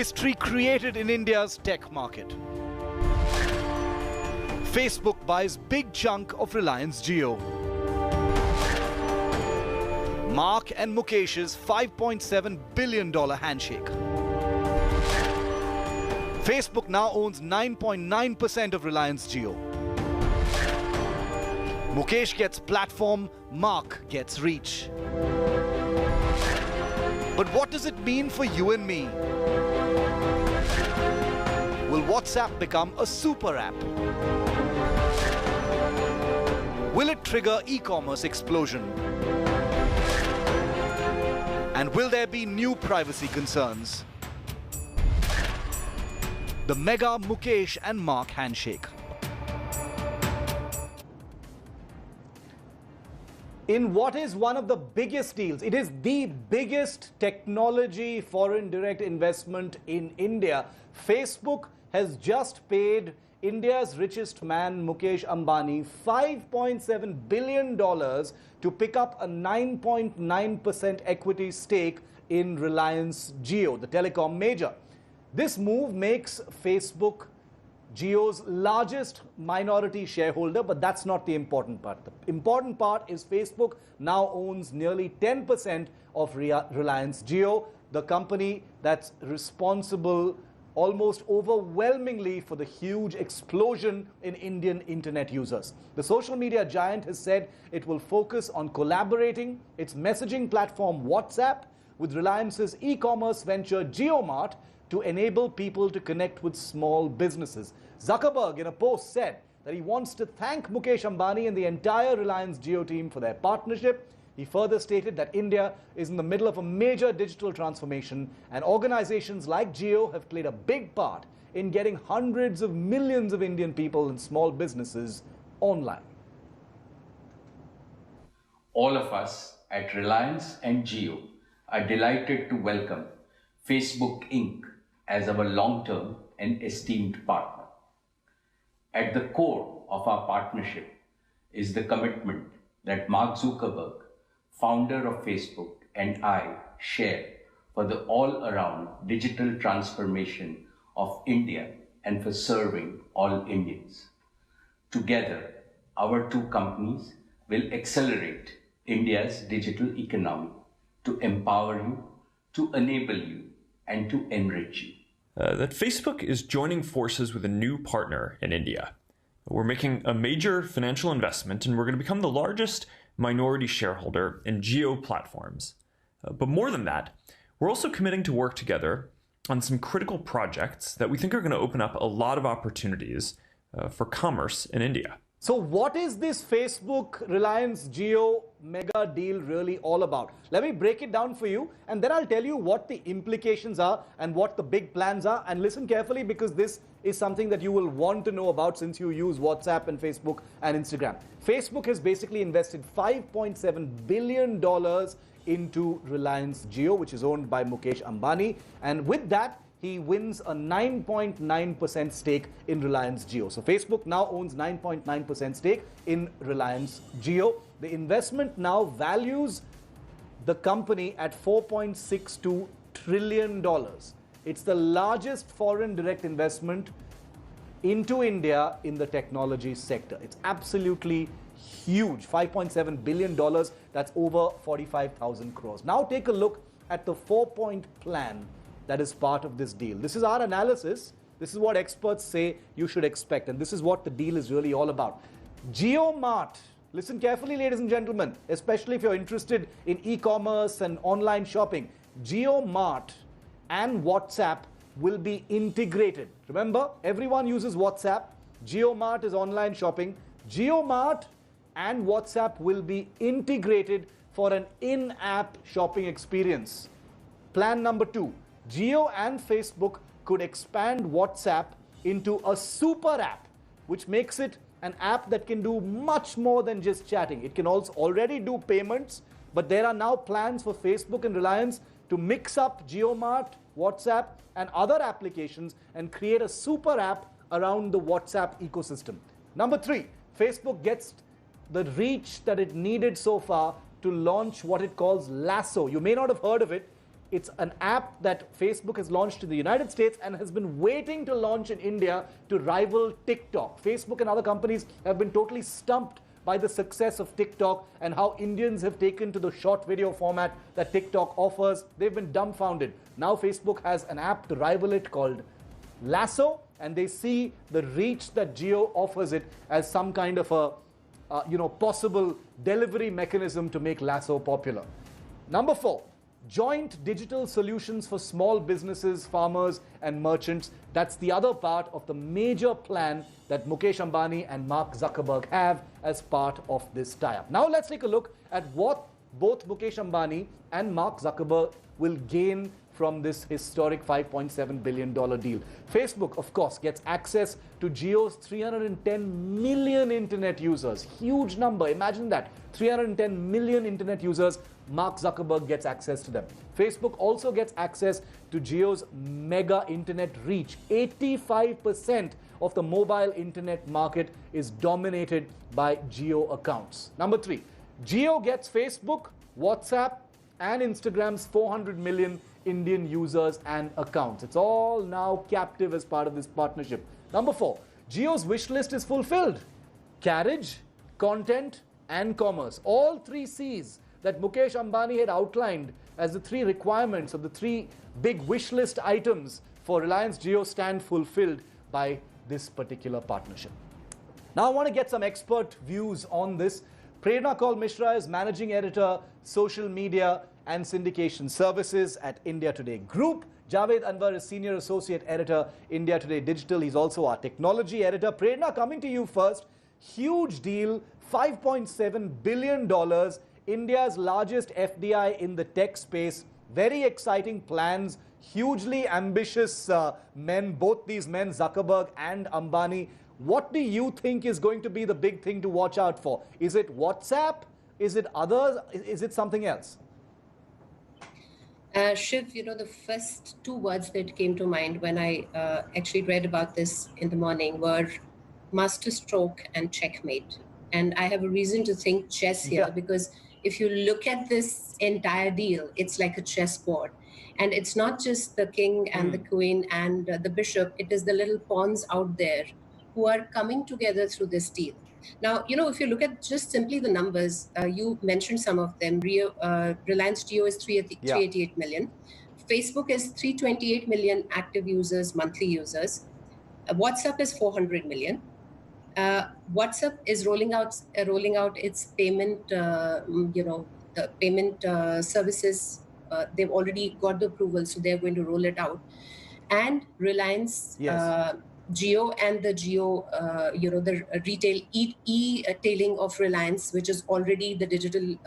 History created in India's tech market. Facebook buys big chunk of Reliance Jio. Mark and Mukesh's $5.7 billion handshake. Facebook now owns 9.9% of Reliance Jio. Mukesh gets platform, Mark gets reach. But what does it mean for you and me? Will WhatsApp become a super app? Will it trigger e-commerce explosion? And will there be new privacy concerns? The mega Mukesh and Mark handshake. In what is one of the biggest deals, it is the biggest technology foreign direct investment in India. Facebook has just paid India's richest man, Mukesh Ambani, $5.7 billion to pick up a 9.9% equity stake in Reliance Jio, the telecom major. This move makes Facebook Jio's largest minority shareholder, but that's not the important part. The important part is Facebook now owns nearly 10% of Reliance Jio, the company that's responsible almost overwhelmingly for the huge explosion in Indian internet users. The social media giant has said it will focus on collaborating its messaging platform WhatsApp with Reliance's e-commerce venture JioMart to enable people to connect with small businesses. Zuckerberg, in a post, said that he wants to thank Mukesh Ambani and the entire Reliance Jio team for their partnership. He further stated that India is in the middle of a major digital transformation, and organizations like Jio have played a big part in getting hundreds of millions of Indian people and small businesses online. All of us at Reliance and Jio are delighted to welcome Facebook Inc. as our long-term and esteemed partner. At the core of our partnership is the commitment that Mark Zuckerberg, founder of Facebook, and I share for the all-around digital transformation of India and for serving all Indians. Together, our two companies will accelerate India's digital economy to empower you, to enable you, and to enrich you. That Facebook is joining forces with a new partner in India. We're making a major financial investment, and we're going to become the largest minority shareholder in Jio platforms. But more than that, we're also committing to work together on some critical projects that we think are going to open up a lot of opportunities for commerce in India. So what is this Facebook Reliance Jio mega deal really all about? Let me break it down for you, and then I'll tell you what the implications are and what the big plans are. And listen carefully, because this is something that you will want to know about since you use WhatsApp and Facebook and Instagram. Facebook has basically invested $5.7 billion into Reliance Jio, which is owned by Mukesh Ambani. And with that, he wins a 9.9% stake in Reliance Jio. So Facebook now owns 9.9% stake in Reliance Jio. The investment now values the company at $4.62 trillion. It's the largest foreign direct investment into India in the technology sector. It's absolutely huge. $5.7 billion, that's over 45,000 crores. Now take a look at the 4-point plan that is part of this deal. This is our analysis. This is what experts say you should expect, and this is what the deal is really all about. JioMart, listen carefully, ladies and gentlemen, especially if you're interested in e-commerce and online shopping. JioMart and WhatsApp will be integrated. Remember, everyone uses WhatsApp. JioMart is online shopping. JioMart and WhatsApp will be integrated for an in-app shopping experience. Plan number 2. Jio and Facebook could expand WhatsApp into a super app, which makes it an app that can do much more than just chatting. It can also already do payments, but there are now plans for Facebook and Reliance to mix up JioMart, WhatsApp, and other applications and create a super app around the WhatsApp ecosystem. Number 3, Facebook gets the reach that it needed so far to launch what it calls Lasso. You may not have heard of it. It's an app that Facebook has launched in the United States and has been waiting to launch in India to rival TikTok. Facebook and other companies have been totally stumped by the success of TikTok and how Indians have taken to the short video format that TikTok offers. They've been dumbfounded. Now Facebook has an app to rival it called Lasso, and they see the reach that Jio offers it as some kind of a possible delivery mechanism to make Lasso popular. Number 4, joint digital solutions for small businesses, farmers and merchants. That's the other part of the major plan that Mukesh Ambani and Mark Zuckerberg have as part of this tie-up. Now let's take a look at what both Mukesh Ambani and Mark Zuckerberg will gain from this historic $5.7 billion deal. Facebook, of course, gets access to Jio's 310 million internet users. Huge number, imagine that. 310 million internet users, Mark Zuckerberg gets access to them. Facebook also gets access to Jio's mega internet reach. 85% of the mobile internet market is dominated by Jio accounts. Number 3, Jio gets Facebook, WhatsApp, and Instagram's 400 million Indian users and accounts. It's all now captive as part of this partnership. Number 4, Jio's wish list is fulfilled. Carriage, content, and commerce. All 3 C's that Mukesh Ambani had outlined as the 3 requirements of the 3 big wish list items for Reliance Jio stand fulfilled by this particular partnership. Now I want to get some expert views on this. Prerna Kaul Mishra is Managing Editor, Social Media and Syndication Services at India Today Group. Javed Anwar is Senior Associate Editor, India Today Digital. He's also our Technology Editor. Prerna, coming to you first. Huge deal, $5.7 billion, India's largest FDI in the tech space. Very exciting plans, hugely ambitious men, both these men, Zuckerberg and Ambani. What do you think is going to be the big thing to watch out for? Is it WhatsApp? Is it others? Is it something else? Shiv, the first 2 words that came to mind when I actually read about this in the morning were masterstroke and checkmate. And I have a reason to think chess here, because if you look at this entire deal, it's like a chessboard. And it's not just the king and the queen and the bishop, it is the little pawns out there who are coming together through this deal. Now, if you look at just simply the numbers, you mentioned some of them. Reliance Jio is 388 million. Facebook is 328 million active users, monthly users. WhatsApp is 400 million. WhatsApp is rolling out its payment, the payment services. They've already got the approval, so they're going to roll it out. And Reliance Jio and the Jio, the retail e-tailing of Reliance, which is already the digital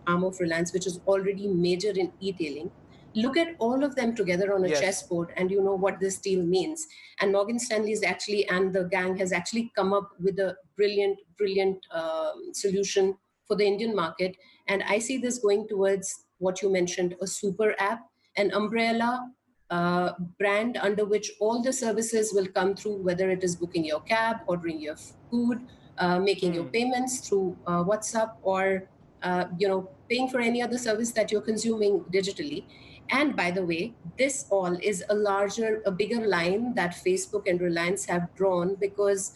arm of Reliance, which is already major in e-tailing. Look at all of them together on a chessboard, and you know what this deal means. And Morgan Stanley's and the gang has actually come up with a brilliant solution for the Indian market. And I see this going towards what you mentioned, a super app, an umbrella brand under which all the services will come through, whether it is booking your cab, ordering your food, making your payments through WhatsApp, or paying for any other service that you're consuming digitally. And by the way, this all is a bigger line that Facebook and Reliance have drawn, because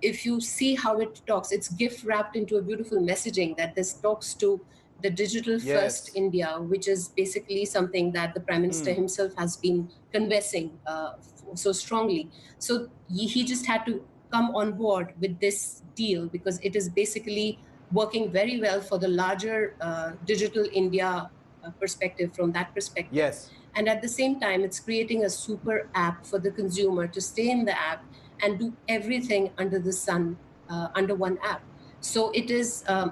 if you see how it talks, it's gift wrapped into a beautiful messaging that this talks to the digital first India, which is basically something that the Prime Minister himself has been confessing so strongly. So he just had to come on board with this deal, because it is basically working very well for the larger digital India perspective, from that perspective. Yes. And at the same time, it's creating a super app for the consumer to stay in the app and do everything under the sun, under one app. So it is, I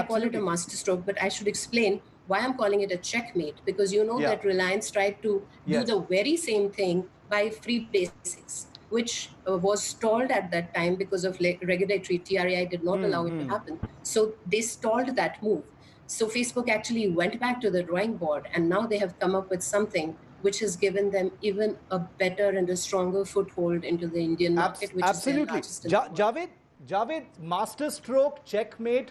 call it a masterstroke, but I should explain why I'm calling it a checkmate, because that Reliance tried to do the very same thing by free basics, which was stalled at that time because of regulatory. TRAI did not allow it to happen. So they stalled that move. So Facebook actually went back to the drawing board, and now they have come up with something which has given them even a better and a stronger foothold into the Indian market, which is their largest in the world. Javed, masterstroke, checkmate,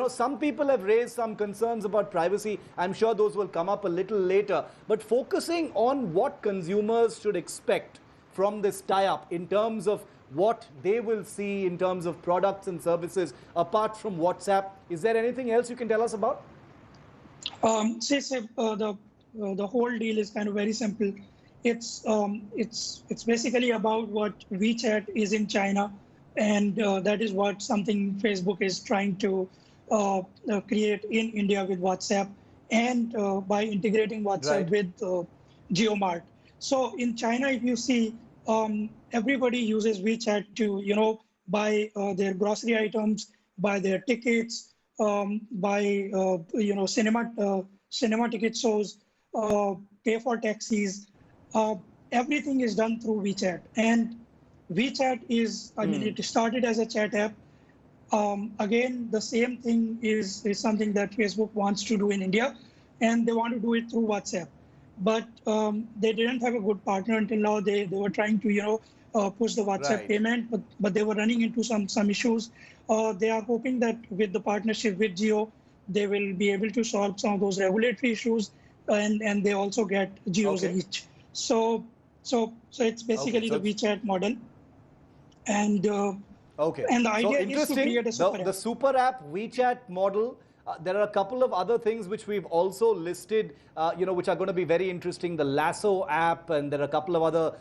some people have raised some concerns about privacy. I'm sure those will come up a little later. But focusing on what consumers should expect from this tie-up in terms of what they will see in terms of products and services apart from WhatsApp, is there anything else you can tell us about? The whole deal is kind of very simple. It's basically about what WeChat is in China, and that is what something Facebook is trying to create in India with WhatsApp, and by integrating WhatsApp with JioMart. So in China, if you see, everybody uses WeChat to buy their grocery items, buy their tickets, buy cinema ticket shows, pay for taxis. Everything is done through WeChat, and WeChat is, I mean, it started as a chat app. Again, the same thing is something that Facebook wants to do in India, and they want to do it through WhatsApp. But they didn't have a good partner until now. They were trying to push the WhatsApp payment, but they were running into some issues. They are hoping that with the partnership with Jio, they will be able to solve some of those regulatory issues, and they also get Jio's reach. So it's basically the WeChat model, and and the idea is to create a super app. The super app WeChat model. There are a couple of other things which we've also listed, which are going to be very interesting. The Lasso app, and there are a couple of other,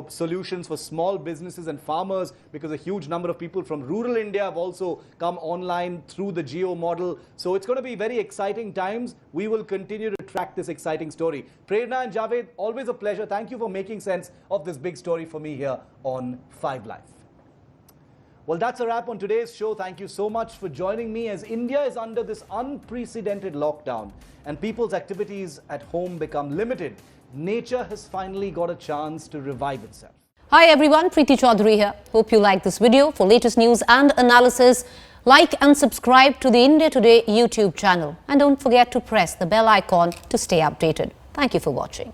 solutions for small businesses and farmers, because a huge number of people from rural India have also come online through the Jio model. So it's going to be very exciting times. We will continue to track this exciting story. Prerna and Javed, always a pleasure. Thank you for making sense of this big story for me here on 5 Live. Well, that's a wrap on today's show. Thank you so much for joining me as India is under this unprecedented lockdown and people's activities at home become limited. Nature has finally got a chance to revive itself. Hi everyone, Preeti Chaudhary here. Hope you like this video. For latest news and analysis, like and subscribe to the India Today YouTube channel. And don't forget to press the bell icon to stay updated. Thank you for watching.